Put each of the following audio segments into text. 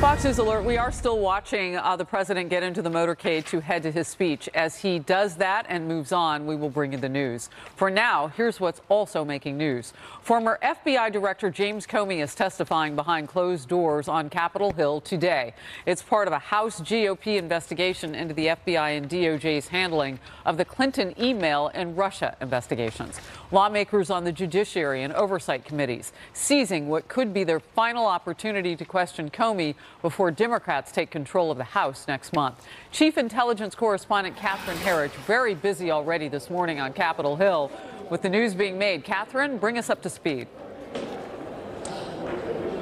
Fox News Alert, we are still watching the president get into the motorcade to head to his speech. As he does that and moves on, we will bring you the news. For now, here's what's also making news. Former FBI Director James Comey is testifying behind closed doors on Capitol Hill today. It's part of a House GOP investigation into the FBI and DOJ's handling of the Clinton email and Russia investigations. Lawmakers on the Judiciary and Oversight Committees seizing what could be their final opportunity to question Comey before Democrats take control of the House next month. Chief Intelligence Correspondent Catherine Herridge, very busy already this morning on Capitol Hill with the news being made. Catherine, bring us up to speed.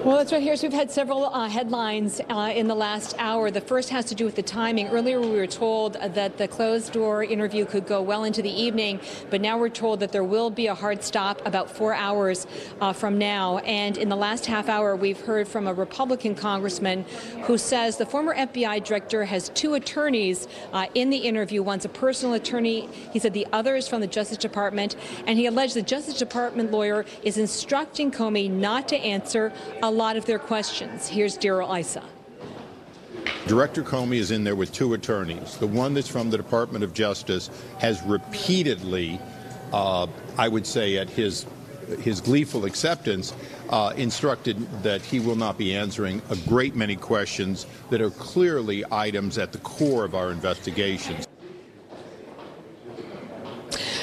Well, that's right here. So we've had several headlines in the last hour. The first has to do with the timing. Earlier, we were told that the closed-door interview could go well into the evening, but now we're told that there will be a hard stop about 4 hours from now. And in the last half hour, we've heard from a Republican congressman who says the former FBI director has two attorneys in the interview. One's a personal attorney. He said the other is from the Justice Department, and he alleged the Justice Department lawyer is instructing Comey not to answer a lot of their questions. Here's Darrell Issa. Director Comey is in there with two attorneys. The one that's from the Department of Justice has repeatedly, I would say at his gleeful acceptance, instructed that he will not be answering a great many questions that are clearly items at the core of our investigations.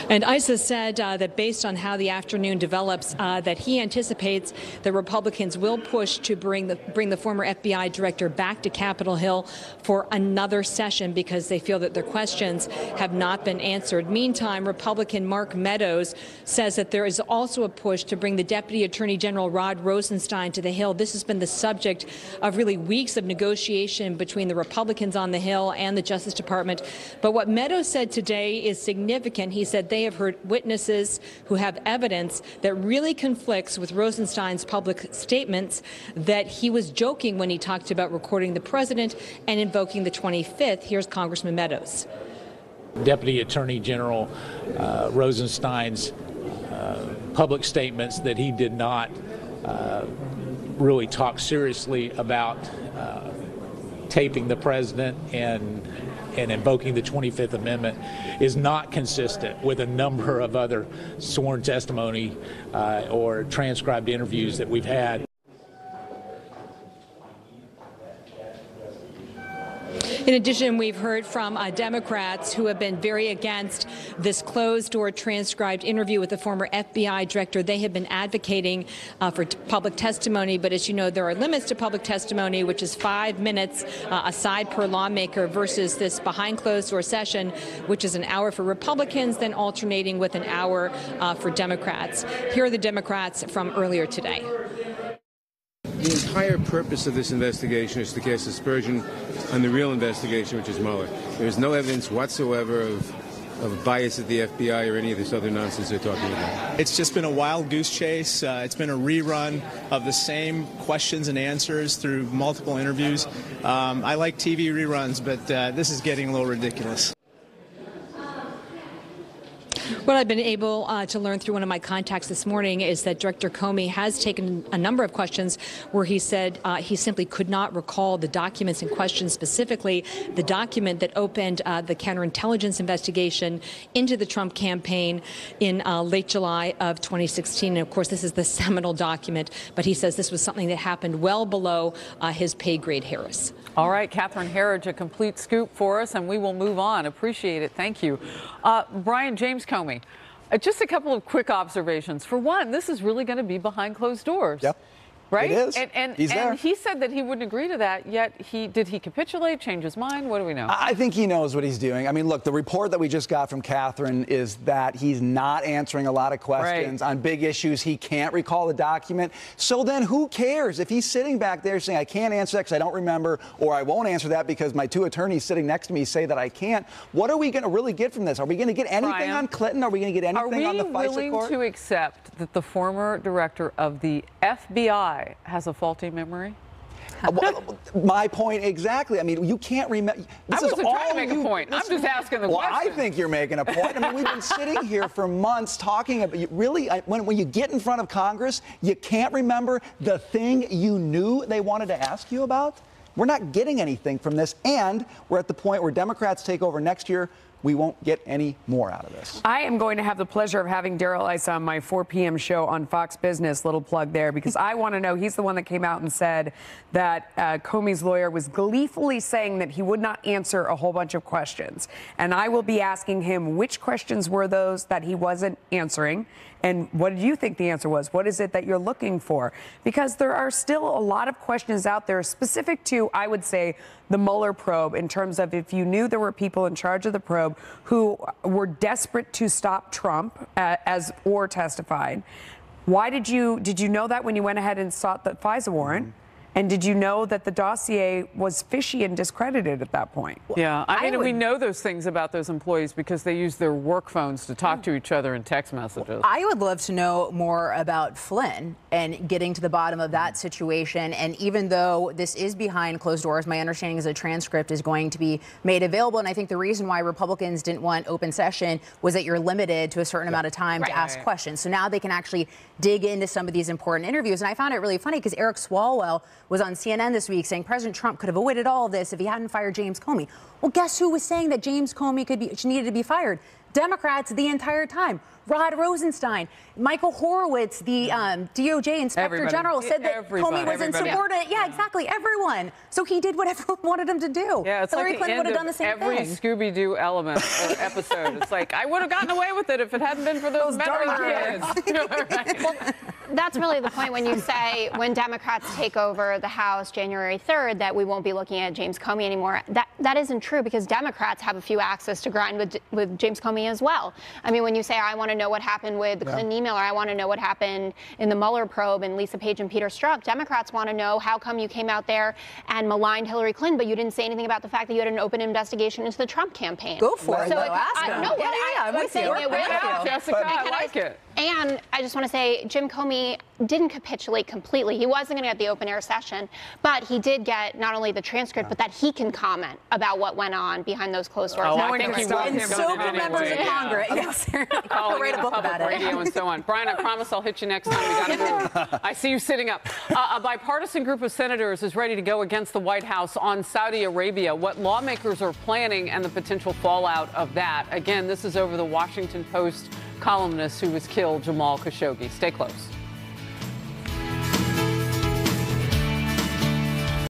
And Issa said that based on how the afternoon develops, that he anticipates the Republicans will push to bring the former FBI director back to Capitol Hill for another session because they feel that their questions have not been answered. Meantime, Republican Mark Meadows says that there is also a push to bring the Deputy Attorney General Rod Rosenstein to the Hill. This has been the subject of really weeks of negotiation between the Republicans on the Hill and the Justice Department. But what Meadows said today is significant. He said they have heard witnesses who have evidence that really conflicts with Rosenstein's public statements that he was joking when he talked about recording the president and invoking the 25th. Here's Congressman Meadows. Deputy Attorney General Rosenstein's public statements that he did not really talk seriously about taping the president and invoking the 25th Amendment is not consistent with a number of other sworn testimony or transcribed interviews that we've had. In addition, we've heard from Democrats who have been very against this closed-door transcribed interview with the former FBI director. They have been advocating for public testimony, but as you know, there are limits to public testimony, which is 5 minutes aside per lawmaker versus this behind closed-door session, which is an hour for Republicans, then alternating with an hour for Democrats. Here are the Democrats from earlier today. The entire purpose of this investigation is to cast aspersion on the real investigation, which is Mueller. There is no evidence whatsoever of bias at the FBI or any of this other nonsense they're talking about. It's just been a wild goose chase. It's been a rerun of the same questions and answers through multiple interviews. I like TV reruns, but this is getting a little ridiculous. What I've been able to learn through one of my contacts this morning is that Director Comey has taken a number of questions where he said he simply could not recall the documents in question, specifically the document that opened the counterintelligence investigation into the Trump campaign in late July of 2016. And of course, this is the seminal document, but he says this was something that happened well below his pay grade, Harris. All right, Catherine Herridge, a complete scoop for us, and we will move on. Appreciate it. Thank you. Brian, James Comey, just a couple of quick observations. For one, this is really going to be behind closed doors. Yep. Right? It is. And He's there. He said that he wouldn't agree to that, yet did he capitulate, change his mind? What do we know? I think he knows what he's doing. I mean, look, the report that we just got from Catherine is that he's not answering a lot of questions on big issues. He can't recall the document. So then who cares if he's sitting back there saying, I can't answer that because I don't remember, or I won't answer that because my two attorneys sitting next to me say that I can't. What are we going to really get from this? Are we going to get anything Brian, on Clinton? Are we going to get anything on the FISA court? Are we willing to accept that the former director of the FBI has a faulty memory? My point exactly. I mean, you can't remember. I wasn't trying to make a point. I'm just asking the question. I think you're making a point. I mean, we've been sitting here for months talking about, really, when you get in front of Congress, you can't remember the thing you knew they wanted to ask you about? we're not getting anything from this. And we're at the point where Democrats take over next year. We won't get any more out of this. I am going to have the pleasure of having Darrell Issa on my 4 p.m. show on Fox Business, little plug there, because I want to know, he's the one that came out and said that Comey's lawyer was gleefully saying that he would not answer a whole bunch of questions. And I will be asking him which questions were those that he wasn't answering, and what did you think the answer was? What is it that you're looking for? Because there are still a lot of questions out there specific to, I would say, the Mueller probe, in terms of if you knew there were people in charge of the probe who were desperate to stop Trump, as Orr testified. Why did you know that when you went ahead and sought the FISA warrant? And did you know that the dossier was fishy and discredited at that point? Yeah, I mean, we know those things about those employees because they use their work phones to talk to each other in text messages. I would love to know more about Flynn and getting to the bottom of that situation. And even though this is behind closed doors, my understanding is a transcript is going to be made available. And I think the reason why Republicans didn't want open session was that you're limited to a certain amount of time to ask questions. So now they can actually dig into some of these important interviews. And I found it really funny because Eric Swalwell was on CNN this week saying President Trump could have avoided all of this if he hadn't fired James Comey. Well, guess who was saying that James Comey needed to be fired? Democrats the entire time. Rod Rosenstein, Michael Horowitz, the DOJ Inspector General, said that Comey was insubordinate. Yeah, exactly. Everyone. So he did what everyone wanted him to do. Yeah, it's Hillary like Clinton would have done the same every thing. Scooby-Doo element or episode. It's like, I would have gotten away with it if it hadn't been for those darn kids. Well, that's really the point when you say when Democrats take over the House January 3rd that we won't be looking at James Comey anymore. That isn't true because Democrats have a few axes to grind with James Comey as well. I mean, when you say I want to know what happened with the Clinton email, or I want to know what happened in the Mueller probe and Lisa Page and Peter Strzok, Democrats want to know how come you came out there and maligned Hillary Clinton, but you didn't say anything about the fact that you had an open investigation into the Trump campaign. Go for it. So Ask him. I'm with you. Jessica, I like it. And I just want to say Jim Comey didn't capitulate completely. He wasn't going to get the open air session, but he did get not only the transcript, but that he can comment about what went on behind those closed doors. Oh, I think he will. And sober members of Congress. Yes, Calling write in a book public about it. radio and so on. Brian, I promise I'll hit you next time. We got to move. I see you sitting up. A bipartisan group of senators is ready to go against the White House on Saudi Arabia. What lawmakers are planning and the potential fallout of that. Again, this is over the Washington Post columnist who was killed, Jamal Khashoggi. Stay close.